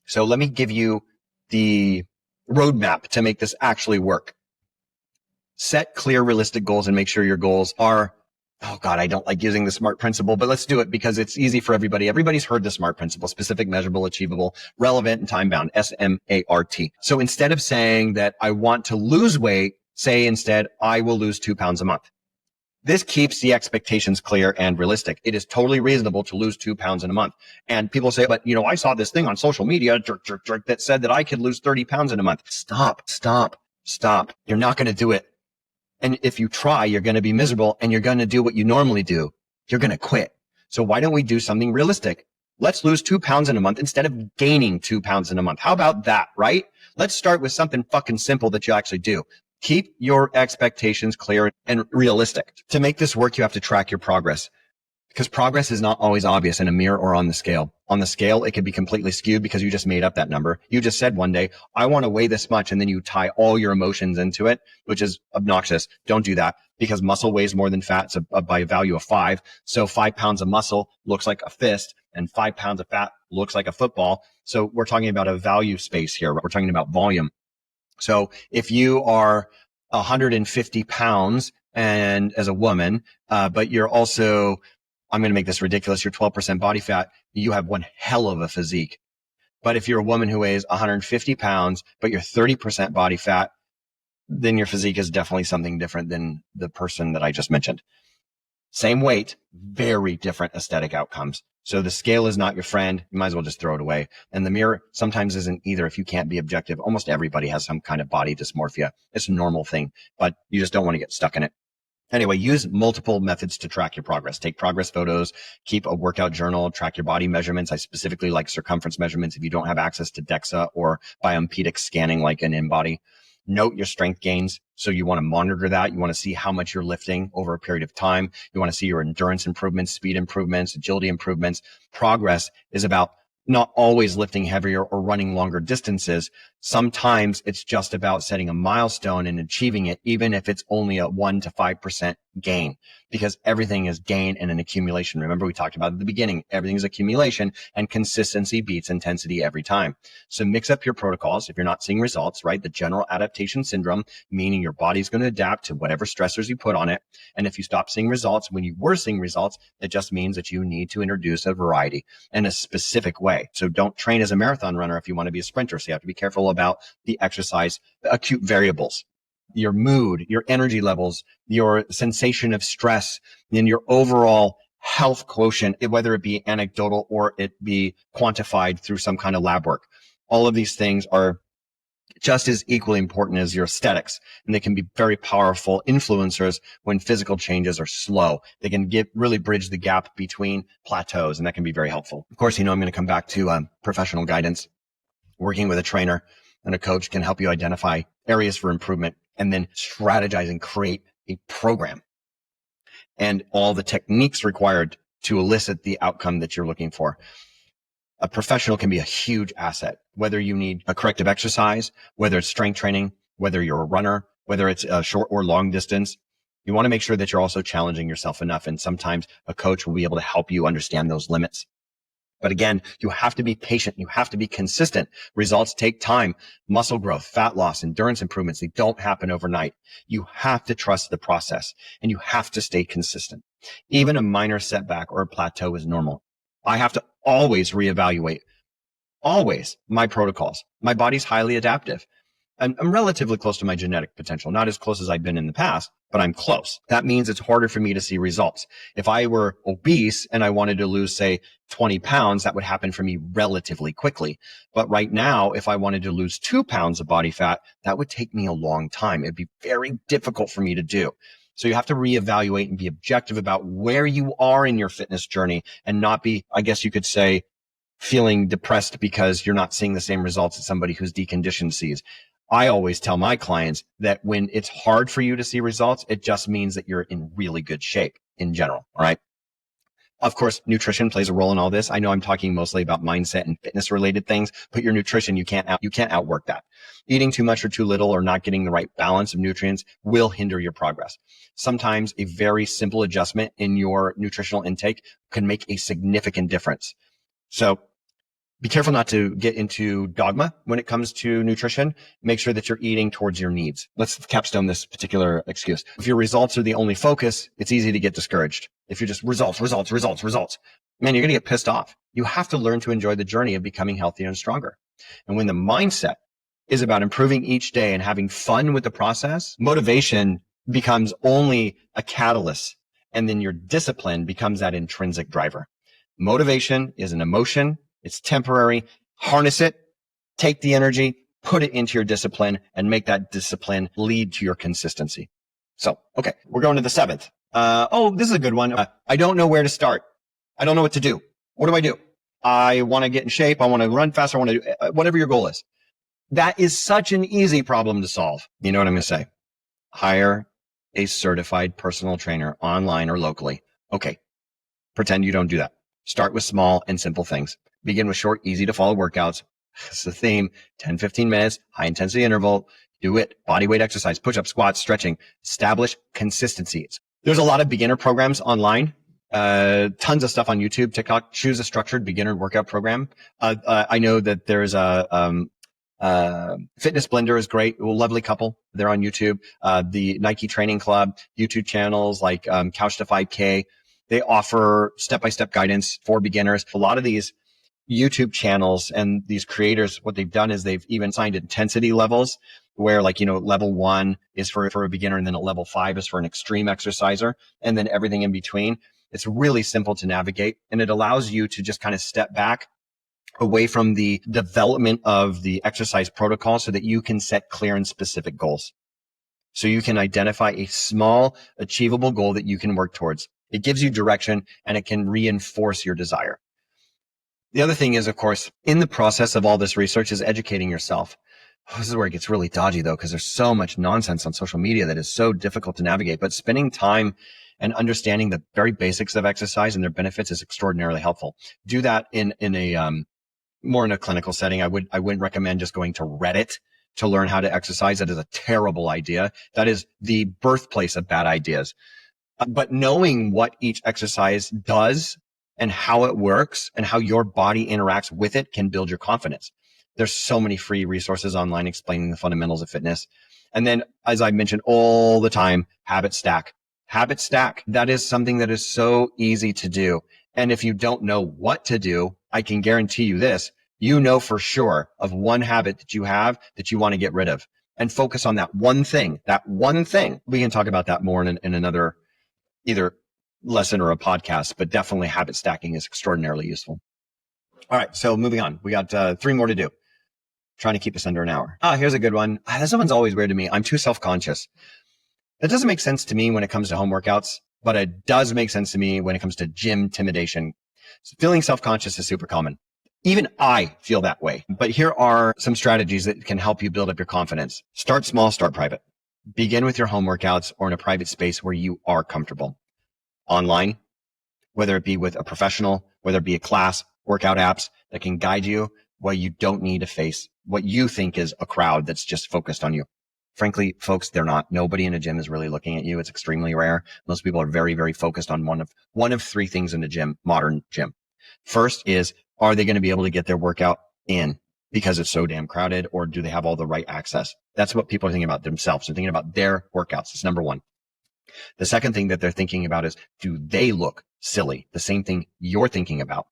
So let me give you the roadmap to make this actually work. Set clear, realistic goals and make sure your goals are, oh God, I don't like using the SMART principle, but let's do it because it's easy for everybody. Everybody's heard the SMART principle: specific, measurable, achievable, relevant, and time-bound, SMART. So instead of saying that I want to lose weight, say instead, I will lose 2 pounds a month. This keeps the expectations clear and realistic. It is totally reasonable to lose 2 pounds in a month. And people say, but I saw this thing on social media, that said that I could lose 30 pounds in a month. Stop. You're not going to do it. And if you try, you're going to be miserable and you're going to do what you normally do. You're going to quit. So why don't we do something realistic? Let's lose 2 pounds in a month instead of gaining 2 pounds in a month. How about that, right? Let's start with something fucking simple that you actually do. Keep your expectations clear and realistic. To make this work, you have to track your progress, because progress is not always obvious in a mirror or on the scale. On the scale, it could be completely skewed because you just made up that number. You just said one day, I want to weigh this much, and then you tie all your emotions into it, which is obnoxious. Don't do that, because muscle weighs more than fat by a value of 5. So 5 pounds of muscle looks like a fist, and 5 pounds of fat looks like a football. So we're talking about a value space here. We're talking about volume. So if you are 150 pounds and as a woman, but you're also, I'm going to make this ridiculous, you're 12% body fat, you have one hell of a physique. But if you're a woman who weighs 150 pounds, but you're 30% body fat, then your physique is definitely something different than the person that I just mentioned. Same weight, very different aesthetic outcomes. So the scale is not your friend. You might as well just throw it away. And the mirror sometimes isn't either if you can't be objective. Almost everybody has some kind of body dysmorphia. It's a normal thing, but you just don't want to get stuck in it. Anyway, use multiple methods to track your progress. Take progress photos, keep a workout journal, track your body measurements. I specifically like circumference measurements if you don't have access to DEXA or bioimpedance scanning like an InBody. Note your strength gains. So you want to monitor that. You want to see how much you're lifting over a period of time. You want to see your endurance improvements, speed improvements, agility improvements. Progress is about not always lifting heavier or running longer distances. Sometimes it's just about setting a milestone and achieving it, even if it's only a 1 to 5% gain, because everything is gain and an accumulation. Remember, we talked about at the beginning, everything is accumulation, and consistency beats intensity every time. So mix up your protocols if you're not seeing results, right? The general adaptation syndrome, meaning your body's going to adapt to whatever stressors you put on it. And if you stop seeing results when you were seeing results, it just means that you need to introduce a variety in a specific way. So don't train as a marathon runner if you want to be a sprinter. So you have to be careful about the exercise acute variables, your mood, your energy levels, your sensation of stress, and your overall health quotient, whether it be anecdotal or it be quantified through some kind of lab work. All of these things are just as equally important as your aesthetics, and they can be very powerful influencers when physical changes are slow. They can really bridge the gap between plateaus, and that can be very helpful. Of course, I'm going to come back to professional guidance. Working with a trainer and a coach can help you identify areas for improvement and then strategize and create a program and all the techniques required to elicit the outcome that you're looking for. A professional can be a huge asset, whether you need a corrective exercise, whether it's strength training, whether you're a runner, whether it's a short or long distance. You want to make sure that you're also challenging yourself enough. And sometimes a coach will be able to help you understand those limits. But again, you have to be patient. You have to be consistent. Results take time. Muscle growth, fat loss, endurance improvements, they don't happen overnight. You have to trust the process and you have to stay consistent. Even a minor setback or a plateau is normal. I have to always reevaluate, always, my protocols. My body's highly adaptive. I'm relatively close to my genetic potential, not as close as I've been in the past, but I'm close. That means it's harder for me to see results. If I were obese and I wanted to lose, say, 20 pounds, that would happen for me relatively quickly. But right now, if I wanted to lose 2 pounds of body fat, that would take me a long time. It'd be very difficult for me to do. So you have to reevaluate and be objective about where you are in your fitness journey and not be, I guess you could say, feeling depressed because you're not seeing the same results that somebody who's deconditioned sees. I always tell my clients that when it's hard for you to see results, it just means that you're in really good shape in general. All right. Of course, nutrition plays a role in all this. I know I'm talking mostly about mindset and fitness related things, but your nutrition, you can't outwork that. Eating too much or too little or not getting the right balance of nutrients will hinder your progress. Sometimes a very simple adjustment in your nutritional intake can make a significant difference. So be careful not to get into dogma when it comes to nutrition. Make sure that you're eating towards your needs. Let's capstone this particular excuse. If your results are the only focus, it's easy to get discouraged. If you're just results, man, you're going to get pissed off. You have to learn to enjoy the journey of becoming healthier and stronger. And when the mindset is about improving each day and having fun with the process, motivation becomes only a catalyst And then your discipline becomes that intrinsic driver. Motivation is an emotion. It's temporary. Harness it, take the energy, put it into your discipline, and make that discipline lead to your consistency. So, okay, we're going to the seventh. This is a good one. I don't know where to start. I don't know what to do. What do I do? I want to get in shape. I want to run faster. I want to do whatever your goal is. That is such an easy problem to solve. You know what I'm going to say? Hire a certified personal trainer online or locally. Okay, pretend you don't do that. Start with small and simple things. Begin with short, easy to follow workouts. It's the theme, 10, 15 minutes, high intensity interval. Do it. Body weight exercise, push-ups, squats, stretching. Establish consistencies. There's a lot of beginner programs online. Tons of stuff on YouTube, TikTok. Choose a structured beginner workout program. I know that there's a Fitness Blender is great. A lovely couple. They're on YouTube. The Nike Training Club, YouTube channels like Couch to 5K. They offer step-by-step guidance for beginners. A lot of these YouTube channels and these creators, what they've done is they've even assigned intensity levels where level 1 is for a beginner, and then at level 5 is for an extreme exerciser, and then everything in between. It's really simple to navigate, and it allows you to just kind of step back away from the development of the exercise protocol so that you can set clear and specific goals. So you can identify a small, achievable goal that you can work towards. It gives you direction, and it can reinforce your desire. The other thing is, of course, in the process of all this research is educating yourself. This is where it gets really dodgy, though, because there's so much nonsense on social media that is so difficult to navigate. But spending time and understanding the very basics of exercise and their benefits is extraordinarily helpful. Do that in a more in a clinical setting. I wouldn't recommend just going to Reddit to learn how to exercise. That is a terrible idea. That is the birthplace of bad ideas. But knowing what each exercise does and how it works and how your body interacts with it can build your confidence. There's so many free resources online explaining the fundamentals of fitness. And then, as I mentioned all the time, habit stack. Habit stack. That is something that is so easy to do. And if you don't know what to do, I can guarantee you this, you know for sure of one habit that you have that you want to get rid of, and focus on that one thing, We can talk about that more in another either lesson or a podcast, but definitely habit stacking is extraordinarily useful. All right. So moving on, we got 3 more to do. Trying to keep us under an hour. Here's a good one. This one's always weird to me. I'm too self-conscious. That doesn't make sense to me when it comes to home workouts, but it does make sense to me when it comes to gym intimidation. So feeling self-conscious is super common. Even I feel that way. But here are some strategies that can help you build up your confidence. Start small, start private. Begin with your home workouts or in a private space where you are comfortable. Online, whether it be with a professional, whether it be a class, workout apps that can guide you while you don't need to face what you think is a crowd that's just focused on you. Frankly, folks, they're not. Nobody in a gym is really looking at you. It's extremely rare. Most people are very, very focused on one of 3 things in the gym, modern gym. First is, are they going to be able to get their workout in because it's so damn crowded, or do they have all the right access? That's what people are thinking about themselves. They're thinking about their workouts. It's number 1. The second thing that they're thinking about is, do they look silly? The same thing you're thinking about.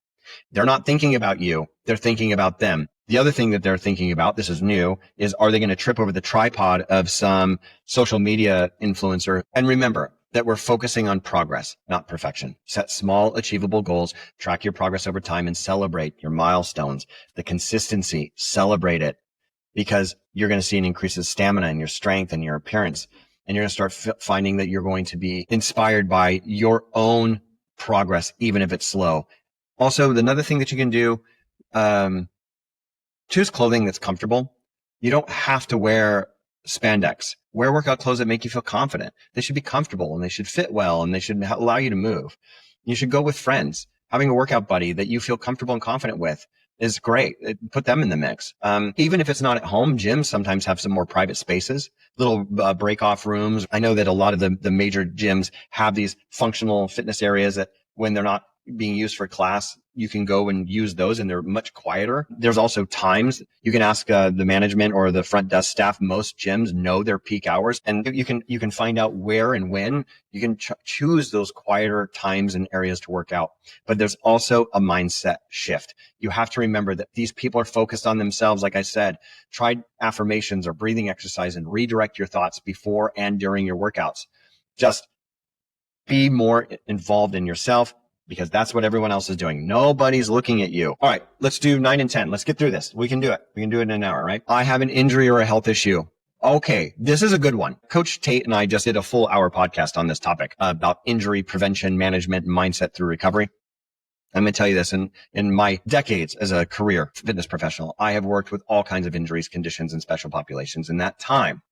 They're not thinking about you. They're thinking about them. The other thing that they're thinking about, this is new, is are they going to trip over the tripod of some social media influencer? And remember that we're focusing on progress, not perfection. Set small, achievable goals, track your progress over time, and celebrate your milestones. The consistency, celebrate it, because you're going to see an increase in stamina and your strength and your appearance. And you're going to start finding that you're going to be inspired by your own progress, even if it's slow. Also, another thing that you can do, choose clothing that's comfortable. You don't have to wear spandex. Wear workout clothes that make you feel confident. They should be comfortable, and they should fit well, and they should allow you to move. You should go with friends. Having a workout buddy that you feel comfortable and confident with is great. Put them in the mix. Even if it's not at home, gyms sometimes have some more private spaces, little break-off rooms. I know that a lot of the major gyms have these functional fitness areas that when they're not being used for class, you can go and use those, and they're much quieter. There's also times you can ask the management or the front desk staff. Most gyms know their peak hours, and you can find out where and when. You can choose those quieter times and areas to work out. But there's also a mindset shift. You have to remember that these people are focused on themselves. Like I said, try affirmations or breathing exercise and redirect your thoughts before and during your workouts. Just Be more involved in yourself because that's what everyone else is doing. Nobody's looking at you. All right, let's do 9 and 10. Let's get through this. We can do it. We can do it in an hour, right? I have an injury or a health issue. Okay, this is a good one. Coach Tate and I just did a full hour podcast on this topic about injury prevention, management, and mindset through recovery. I'm going to tell you this, in my decades as a career fitness professional, I have worked with all kinds of injuries, conditions, and special populations. In that time,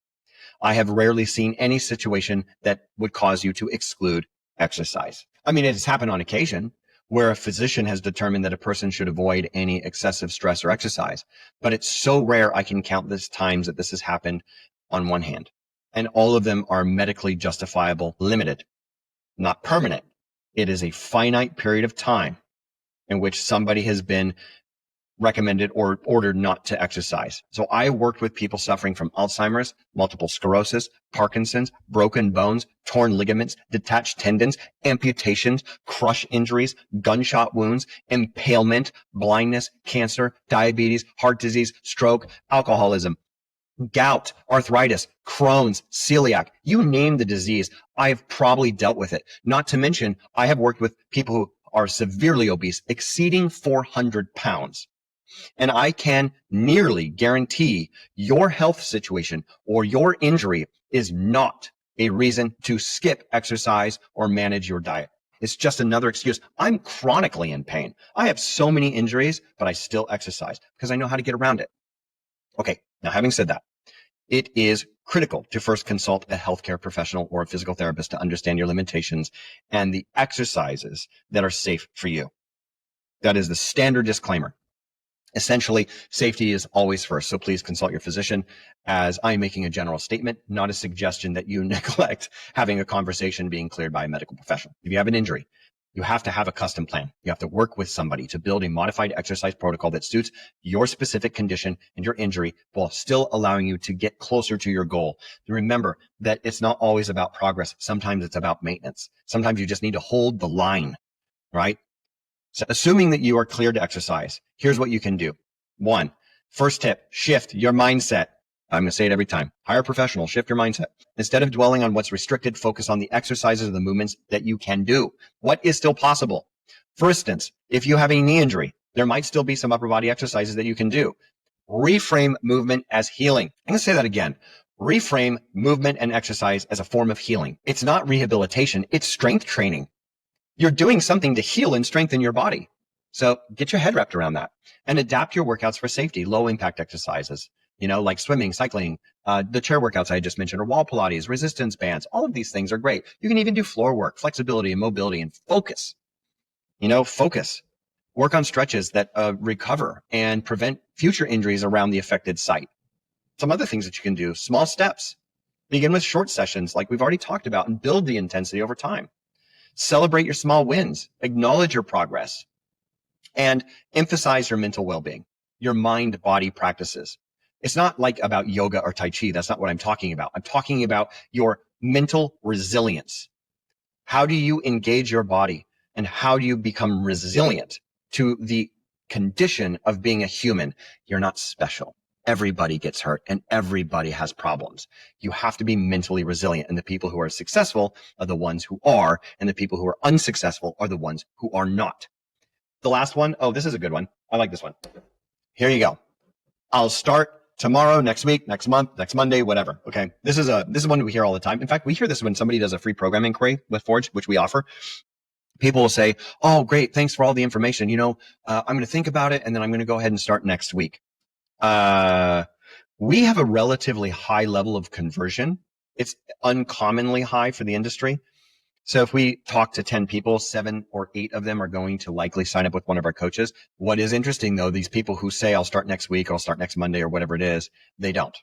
I have rarely seen any situation that would cause you to exclude exercise. I mean, it has happened on occasion where a physician has determined that a person should avoid any excessive stress or exercise, but it's so rare I can count the times that this has happened on one hand. And all of them are medically justifiable, limited, not permanent. It is a finite period of time in which somebody has been recommended or ordered not to exercise. So I worked with people suffering from Alzheimer's, multiple sclerosis, Parkinson's, broken bones, torn ligaments, detached tendons, amputations, crush injuries, gunshot wounds, impalement, blindness, cancer, diabetes, heart disease, stroke, alcoholism, gout, arthritis, Crohn's, celiac, you name the disease, I've probably dealt with it. Not to mention, I have worked with people who are severely obese, exceeding 400 pounds. And I can nearly guarantee your health situation or your injury is not a reason to skip exercise or manage your diet. It's just another excuse. I'm chronically in pain. I have so many injuries, but I still exercise because I know how to get around it. Okay, now having said that, it is critical to first consult a healthcare professional or a physical therapist to understand your limitations and the exercises that are safe for you. That is the standard disclaimer. Essentially, safety is always first, so please consult your physician, as I'm making a general statement, not a suggestion that you neglect having a conversation being cleared by a medical professional. If you have an injury, you have to have a custom plan. You have to work with somebody to build a modified exercise protocol that suits your specific condition and your injury while still allowing you to get closer to your goal. Remember that it's not always about progress. Sometimes it's about maintenance. Sometimes you just need to hold the line, right? So assuming that you are cleared to exercise, here's what you can do. One, first tip, shift your mindset. I'm going to say it every time. Hire a professional, shift your mindset. Instead of dwelling on what's restricted, focus on the exercises or the movements that you can do. What is still possible? For instance, if you have a knee injury, there might still be some upper body exercises that you can do. Reframe movement as healing. I'm going to say that again. Reframe movement and exercise as a form of healing. It's not rehabilitation. It's strength training. You're doing something to heal and strengthen your body. So get your head wrapped around that and adapt your workouts for safety, low impact exercises, like swimming, cycling, the chair workouts I just mentioned, or wall Pilates, resistance bands. All of these things are great. You can even do floor work, flexibility and mobility, and focus. Focus. Work on stretches that recover and prevent future injuries around the affected site. Some other things that you can do, small steps. Begin with short sessions like we've already talked about and build the intensity over time. Celebrate your small wins, acknowledge your progress, and emphasize your mental well-being, your mind-body practices. It's not like about yoga or Tai Chi. That's not what I'm talking about. I'm talking about your mental resilience. How do you engage your body and how do you become resilient to the condition of being a human? You're not special. Everybody gets hurt and everybody has problems. You have to be mentally resilient. And the people who are successful are the ones who are, and the people who are unsuccessful are the ones who are not. The last one, this is a good one. I like this one. Here you go. I'll start tomorrow, next week, next month, next Monday, whatever. Okay. This is one we hear all the time. In fact, we hear this when somebody does a free program inquiry with Forge, which we offer. People will say, oh, great. Thanks for all the information. I'm going to think about it and then I'm going to go ahead and start next week. We have a relatively high level of conversion. It's uncommonly high for the industry. So if we talk to 10 people, 7 or 8 of them are going to likely sign up with one of our coaches. What is interesting though, these people who say I'll start next week, or I'll start next Monday or whatever it is, they don't.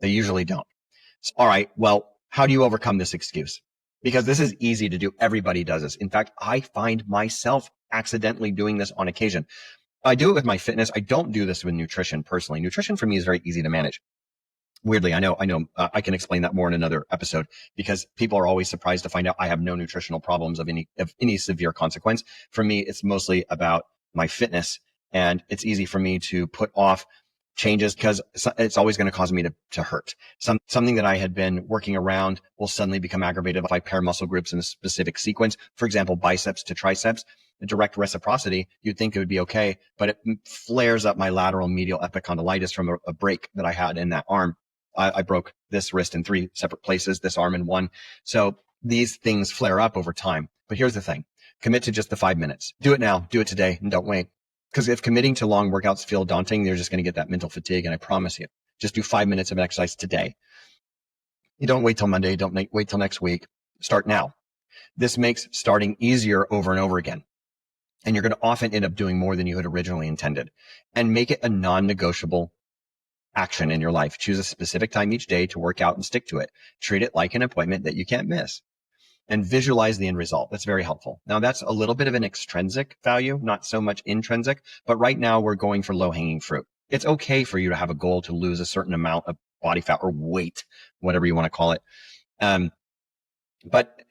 They usually don't. So, all right. Well, how do you overcome this excuse? Because this is easy to do. Everybody does this. In fact, I find myself accidentally doing this on occasion. I do it with my fitness. I don't do this with nutrition personally. Nutrition for me is very easy to manage. Weirdly, I know. I can explain that more in another episode because people are always surprised to find out I have no nutritional problems of any severe consequence. For me, it's mostly about my fitness, and it's easy for me to put off changes because it's always going to cause me to hurt. Something that I had been working around will suddenly become aggravated if I pair muscle groups in a specific sequence. For example, biceps to triceps, the direct reciprocity, you'd think it would be okay, but it flares up my lateral medial epicondylitis from a break that I had in that arm. I broke this wrist in 3 separate places, this arm in 1. So these things flare up over time. But here's the thing. Commit to just the 5 minutes. Do it now. Do it today and don't wait. Because if committing to long workouts feel daunting, you're just going to get that mental fatigue. And I promise you, just do 5 minutes of exercise today. You don't wait till Monday. Don't wait till next week. Start now. This makes starting easier over and over again. And you're going to often end up doing more than you had originally intended. And make it a non-negotiable action in your life. Choose a specific time each day to work out and stick to it. Treat it like an appointment that you can't miss. And visualize the end result. That's very helpful. Now, that's a little bit of an extrinsic value, not so much intrinsic, but right now we're going for low-hanging fruit. It's okay for you to have a goal to lose a certain amount of body fat or weight, whatever you want to call it. But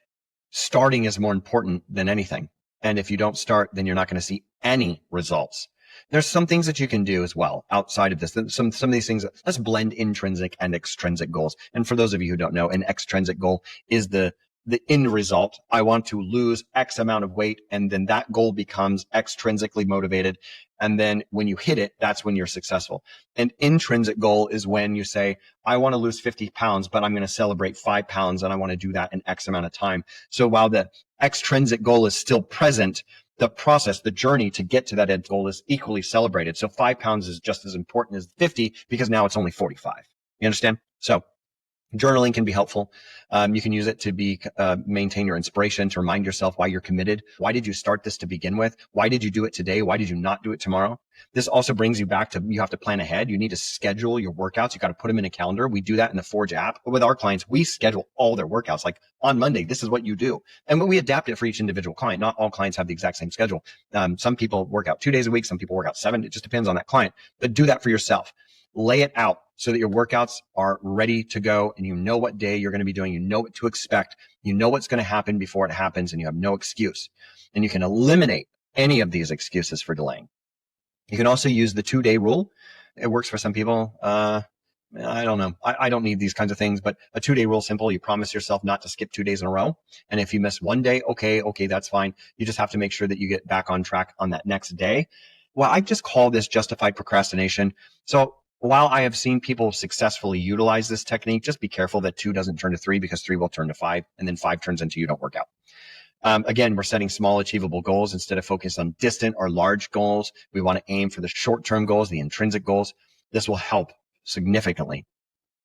starting is more important than anything. And if you don't start, then you're not going to see any results. There's some things that you can do as well outside of this. Some of these things, let's blend intrinsic and extrinsic goals. And for those of you who don't know, an extrinsic goal is the end result. I want to lose X amount of weight, and then that goal becomes extrinsically motivated. And then when you hit it, that's when you're successful. An intrinsic goal is when you say, I want to lose 50 pounds, but I'm going to celebrate 5 pounds, and I want to do that in X amount of time. So while the extrinsic goal is still present, the process, the journey to get to that end goal is equally celebrated. So 5 pounds is just as important as 50 because now it's only 45. You understand? So journaling can be helpful. You can use it to maintain your inspiration, to remind yourself why you're committed. Why did you start this to begin with? Why did you do it today? Why did you not do it tomorrow? This also brings you back to, you have to plan ahead. You need to schedule your workouts. You got to put them in a calendar. We do that in the Forge app. But with our clients, we schedule all their workouts. Like on Monday, this is what you do. And when we adapt it for each individual client, not all clients have the exact same schedule. Some people work out 2 days a week. Some people work out 7. It just depends on that client. But do that for yourself. Lay it out so that your workouts are ready to go and you know what day you're going to be doing. You know what to expect. You know what's going to happen before it happens, and you have no excuse. And you can eliminate any of these excuses for delaying. You can also use the 2-day rule. It works for some people. I don't know. I don't need these kinds of things, but a 2-day rule, simple. You promise yourself not to skip 2 days in a row. And if you miss one day, okay, that's fine. You just have to make sure that you get back on track on that next day. Well, I just call this justified procrastination. So while I have seen people successfully utilize this technique, just be careful that 2 doesn't turn to 3, because 3 will turn to 5, and then 5 turns into you don't work out. Again, we're setting small achievable goals instead of focus on distant or large goals. We want to aim for the short-term goals, the intrinsic goals. This will help significantly.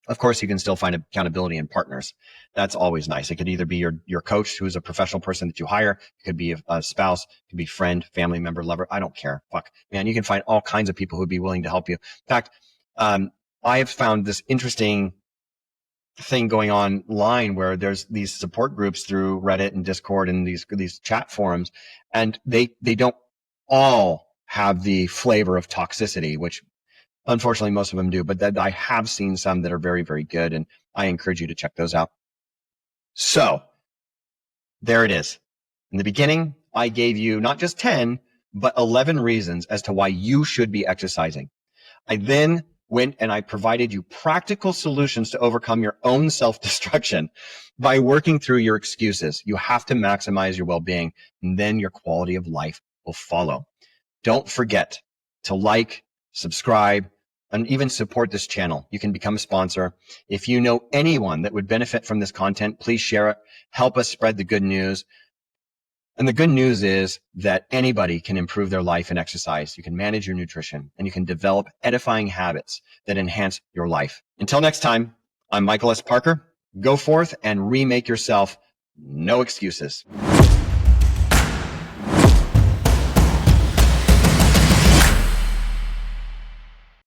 Of course, you can still find accountability in partners. That's always nice. It could either be your coach, who is a professional person that you hire. It could be a spouse. It could be friend, family member, lover. I don't care. Fuck, man, you can find all kinds of people who would be willing to help you. In fact, I have found this interesting thing going online where there's these support groups through Reddit and Discord and these chat forums, and they don't all have the flavor of toxicity, which unfortunately most of them do, but that I have seen some that are very, very good, and I encourage you to check those out. So there it is. In the beginning, I gave you not just 10, but 11 reasons as to why you should be exercising. I then went and I provided you practical solutions to overcome your own self-destruction by working through your excuses. You have to maximize your well-being, and then your quality of life will follow. Don't forget to like, subscribe, and even support this channel. You can become a sponsor. If you know anyone that would benefit from this content, please share it. Help us spread the good news. And the good news is that anybody can improve their life and exercise. You can manage your nutrition, and you can develop edifying habits that enhance your life. Until next time, I'm Michael S. Parker. Go forth and remake yourself. No excuses.